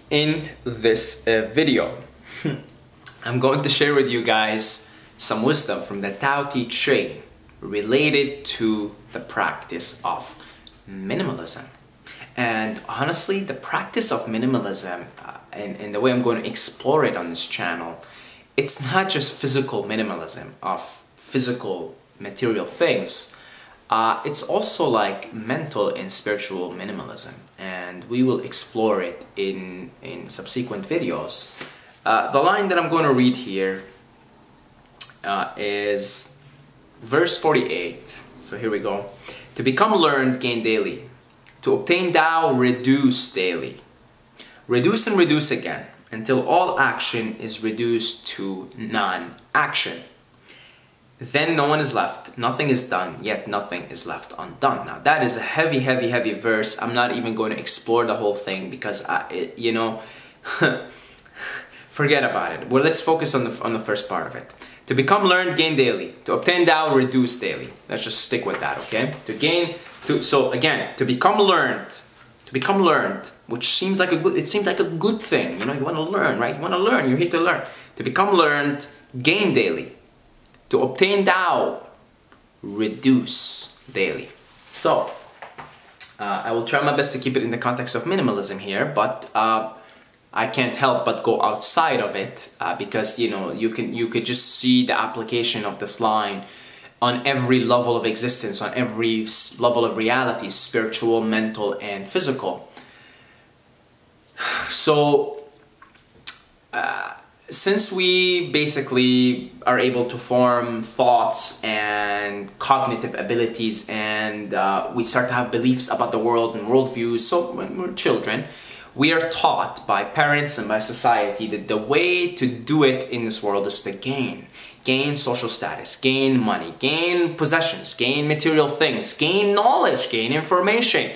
In this video, I'm going to share with you guys some wisdom from the Tao Te Ching related to the practice of minimalism. And honestly, the practice of minimalism and the way I'm going to explore it on this channel, it's not just physical minimalism of physical material things. It's also like mental and spiritual minimalism, and we will explore it in subsequent videos. The line that I'm going to read here is verse 48. So here we go. To become learned, gain daily. To obtain Tao, reduce daily. Reduce and reduce again, until all action is reduced to non-action. Then no one is left, nothing is done, yet nothing is left undone. Now that is a heavy, heavy, heavy verse. I'm not even going to explore the whole thing because, forget about it. Well, let's focus on the first part of it. To become learned, gain daily. To obtain Tao, reduce daily. Let's just stick with that, okay? So again, to become learned, which seems like it seems like a good thing. You know, you want to learn, right? You want to learn, you're here to learn. To become learned, gain daily. To obtain Tao, reduce daily. So, I will try my best to keep it in the context of minimalism here, but I can't help but go outside of it because you could just see the application of this line on every level of existence, on every level of reality, spiritual, mental, and physical. So, since we basically are able to form thoughts and cognitive abilities, and we start to have beliefs about the world and worldviews, so when we're children, we are taught by parents and by society that the way to do it in this world is to gain social status, gain money, gain possessions, gain material things, gain knowledge, gain information,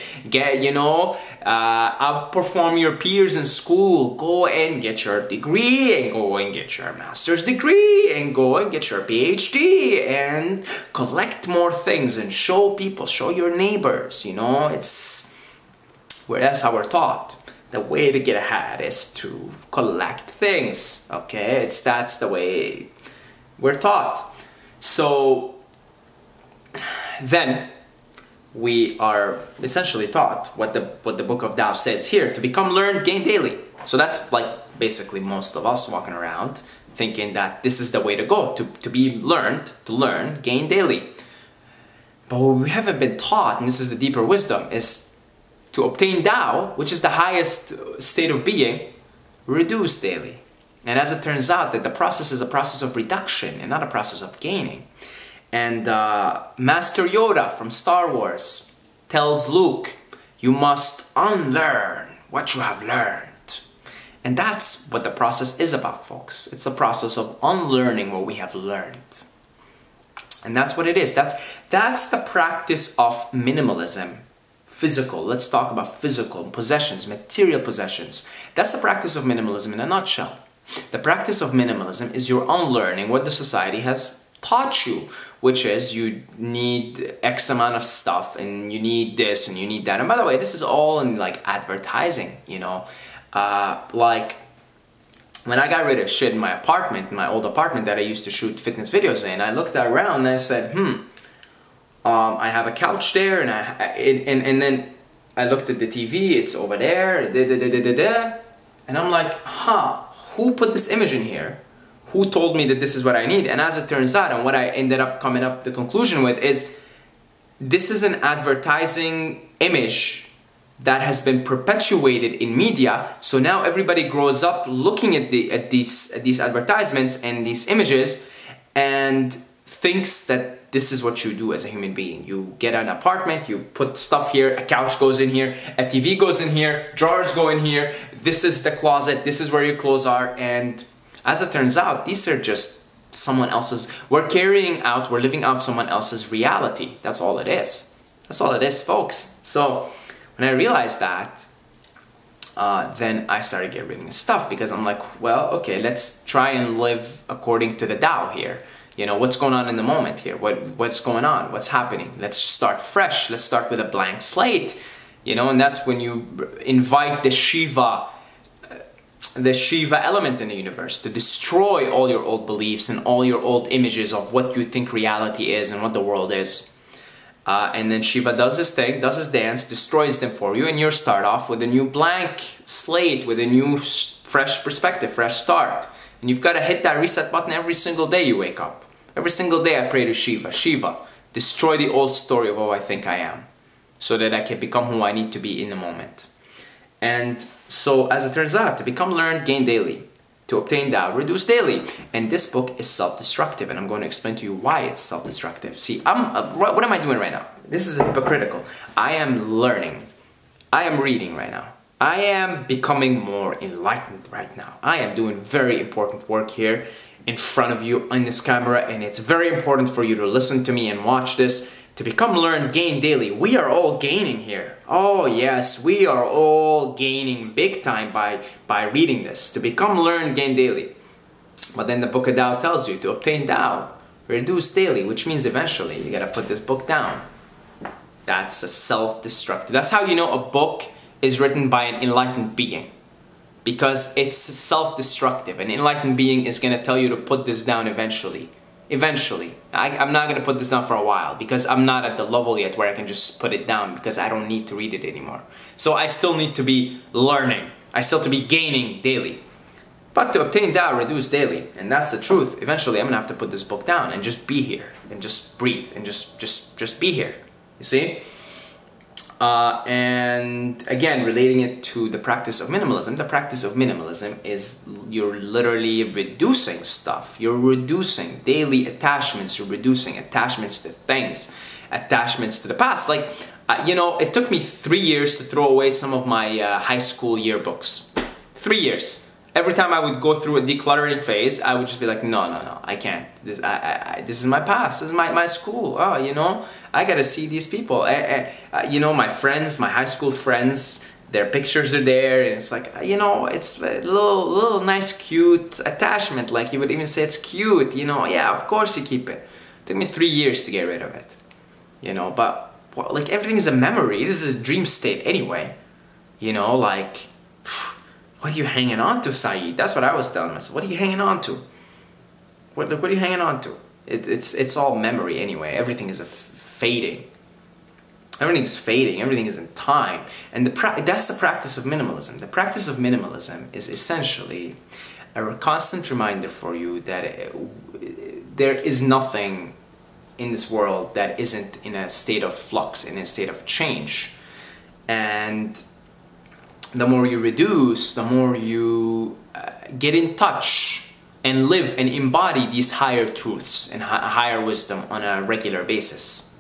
outperform your peers in school, go and get your degree, and go and get your master's degree, and go and get your PhD, and collect more things and show people, show your neighbors, that's how we're taught. The way to get ahead is to collect things, okay? That's the way we're taught. So then we are essentially taught what the book of Tao says here: to become learned, gain daily. So that's like basically most of us walking around thinking that this is the way to go, to be learned, to learn, gain daily. But what we haven't been taught, and this is the deeper wisdom, is to obtain Tao, which is the highest state of being, reduce daily. And as it turns out, that the process is a process of reduction and not a process of gaining. And Master Yoda from Star Wars tells Luke, you must unlearn what you have learned. And that's what the process is about, folks. It's a process of unlearning what we have learned. And that's what it is. That's the practice of minimalism. Physical. Let's talk about physical possessions, material possessions. That's the practice of minimalism in a nutshell. The practice of minimalism is you're unlearning what the society has taught you, which is you need X amount of stuff, and you need this, and you need that. And by the way, this is all in like advertising, like when I got rid of shit in my apartment, my old apartment that I used to shoot fitness videos in, I looked around and I said, I have a couch there, and then I looked at the TV, it's over there, and I'm like, who put this image in here? Who told me that this is what I need? And as it turns out, and what I ended up coming up the conclusion with is, this is an advertising image that has been perpetuated in media. So now everybody grows up looking at these advertisements and these images and thinks that this is what you do as a human being. You get an apartment, you put stuff here, a couch goes in here, a TV goes in here, drawers go in here, this is the closet, this is where your clothes are, and as it turns out, these are just someone else's, we're living out someone else's reality. That's all it is. That's all it is, folks. So, when I realized that, then I started getting rid of stuff, because I'm like, well, okay, let's try and live according to the Tao here. What's going on in the moment here? What's going on? What's happening? Let's start fresh. Let's start with a blank slate. And that's when you invite the Shiva the Shiva element in the universe to destroy all your old beliefs and all your old images of what you think reality is and what the world is. And then Shiva does his thing, does his dance, destroys them for you, and you start off with a new blank slate, with a new fresh perspective, fresh start. And you've got to hit that reset button every single day you wake up. Every single day I pray to Shiva. Shiva, destroy the old story of who I think I am, so that I can become who I need to be in the moment. And so, as it turns out, to become learned, gain daily. To obtain Tao, reduce daily. And this book is self-destructive, and I'm going to explain to you why it's self-destructive. See, what am I doing right now? This is hypocritical. I am learning. I am reading right now. I am becoming more enlightened right now. I am doing very important work here in front of you on this camera, and it's very important for you to listen to me and watch this. To become learned, gain daily. We are all gaining here. Oh yes, we are all gaining big time by reading this. To become learned, gain daily. But then the Book of Tao tells you to obtain Tao, reduce daily, which means eventually you gotta put this book down. That's a self-destructive. That's how you know a book is written by an enlightened being. Because it's self-destructive. An enlightened being is gonna tell you to put this down eventually. Eventually. I'm not going to put this down for a while because I'm not at the level yet where I can just put it down because I don't need to read it anymore. So I still need to be learning. I still have to be gaining daily. But to obtain Tao, reduce daily. And that's the truth. Eventually I'm going to have to put this book down and just be here. And just breathe. And just be here. You see? And again, relating it to the practice of minimalism, the practice of minimalism is you're literally reducing stuff. You're reducing daily attachments. You're reducing attachments to things, attachments to the past. Like, you know, it took me 3 years to throw away some of my high school yearbooks. 3 years. Every time I would go through a decluttering phase, I would just be like, no, I can't. This is my past. This is my school. Oh, you know, I gotta see these people. You know, my friends, my high school friends, their pictures are there, and it's like, you know, it's a little nice, cute attachment. Like you would even say it's cute. You know, yeah, of course you keep it. It took me 3 years to get rid of it. You know, but well, like everything is a memory. This is a dream state anyway. You know, like. What are you hanging on to, Saeed? That's what I was telling myself. What are you hanging on to? What are you hanging on to? It's all memory anyway. Everything is fading. Everything is fading. Everything is in time. And that's the practice of minimalism. The practice of minimalism is essentially a constant reminder for you that there is nothing in this world that isn't in a state of flux, in a state of change. And the more you reduce, the more you get in touch and live and embody these higher truths and higher wisdom on a regular basis.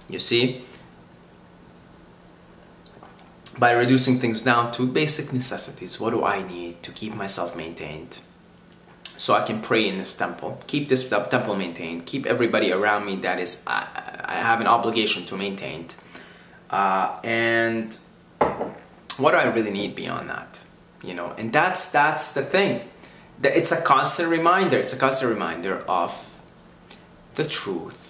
You see? By reducing things down to basic necessities. What do I need to keep myself maintained? So I can pray in this temple, keep this temple maintained, keep everybody around me that is I have an obligation to maintain. And what do I really need beyond that? You know, and that's the thing. It's a constant reminder. It's a constant reminder of the truth.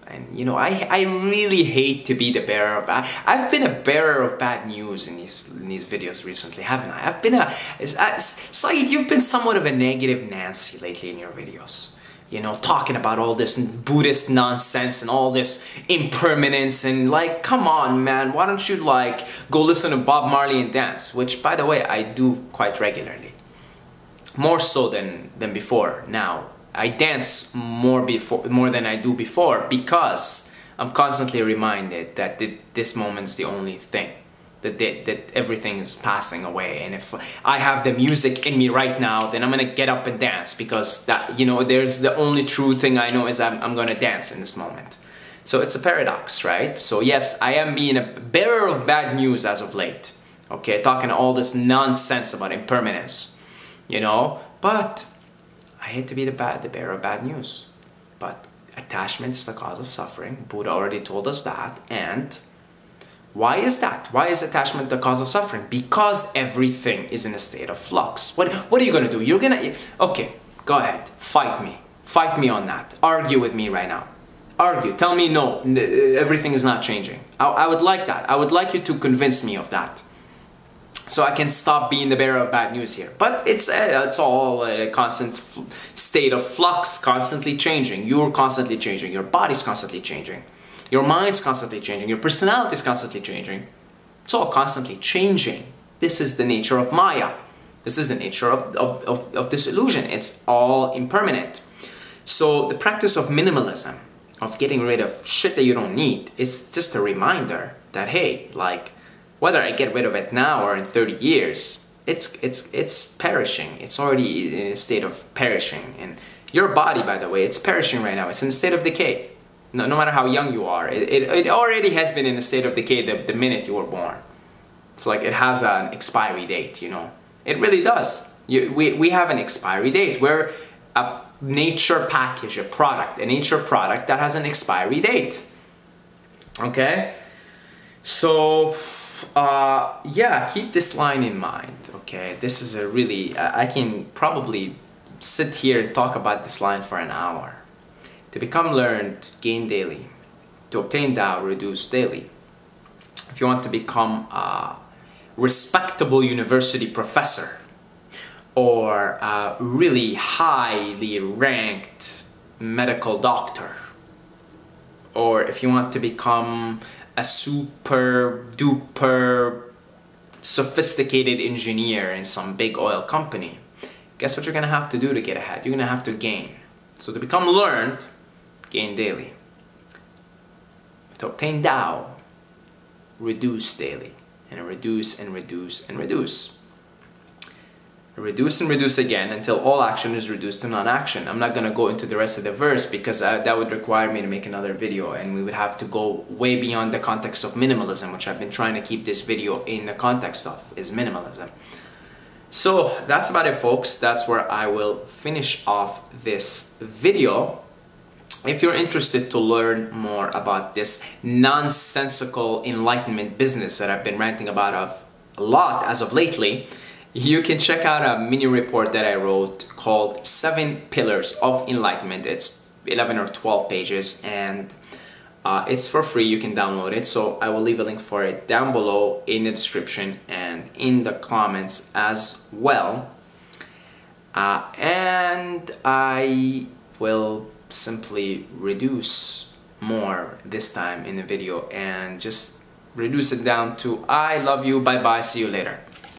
And you know, I really hate to be the bearer of bad. I've been a bearer of bad news in these videos recently, haven't I? I've been Saeed, you've been somewhat of a negative Nancy lately in your videos. You know, talking about all this Buddhist nonsense and all this impermanence and like, come on, man, why don't you like go listen to Bob Marley and dance? Which, by the way, I do quite regularly. More so than before now. I dance more than I do before because I'm constantly reminded that this moment's the only thing. That everything is passing away, and if I have the music in me right now, then I'm gonna get up and dance because that, you know, there's the only true thing I know is I'm gonna dance in this moment. So it's a paradox, right? So yes, I am being a bearer of bad news as of late. Okay, talking all this nonsense about impermanence, you know, but I hate to be the bearer of bad news. But attachment is the cause of suffering. Buddha already told us that, and why is that? Why is attachment the cause of suffering? Because everything is in a state of flux. What are you gonna do? You're gonna... Okay, go ahead. Fight me. Fight me on that. Argue with me right now. Argue. Tell me no, everything is not changing. I would like that. I would like you to convince me of that. so I can stop being the bearer of bad news here. But it's all a constant state of flux, constantly changing. You're constantly changing. Your body's constantly changing. Your mind's constantly changing. Your personality's constantly changing. It's all constantly changing. This is the nature of Maya. This is the nature of this illusion. It's all impermanent. So the practice of minimalism, of getting rid of shit that you don't need, it's just a reminder that, hey, like, whether I get rid of it now or in 30 years, it's perishing. It's already in a state of perishing. And your body, by the way, it's perishing right now. It's in a state of decay. No matter how young you are, it already has been in a state of decay the minute you were born. It's like it has an expiry date, you know. It really does. We have an expiry date. We're a nature package, a nature product that has an expiry date. Okay? So, yeah, keep this line in mind, okay? This is a really, I can probably sit here and talk about this line for an hour. To become learned, gain daily. To obtain Tao, reduce daily. If you want to become a respectable university professor or a really highly ranked medical doctor, or if you want to become a super duper sophisticated engineer in some big oil company, guess what you're gonna have to do to get ahead? You're gonna have to gain. So to become learned, gain daily. To obtain Tao, reduce daily. And reduce and reduce and reduce. Reduce and reduce again until all action is reduced to non-action. I'm not gonna go into the rest of the verse because that would require me to make another video, and we would have to go way beyond the context of minimalism, which I've been trying to keep this video in the context of, is minimalism. So that's about it, folks. That's where I will finish off this video. If you're interested to learn more about this nonsensical enlightenment business that I've been ranting about a lot as of lately, you can check out a mini report that I wrote called 7 Pillars of Enlightenment. It's 11 or 12 pages, and it's for free. You can download it. So I will leave a link for it down below in the description and in the comments as well. And I will simply reduce more this time in the video and just reduce it down to I love you, bye bye, see you later.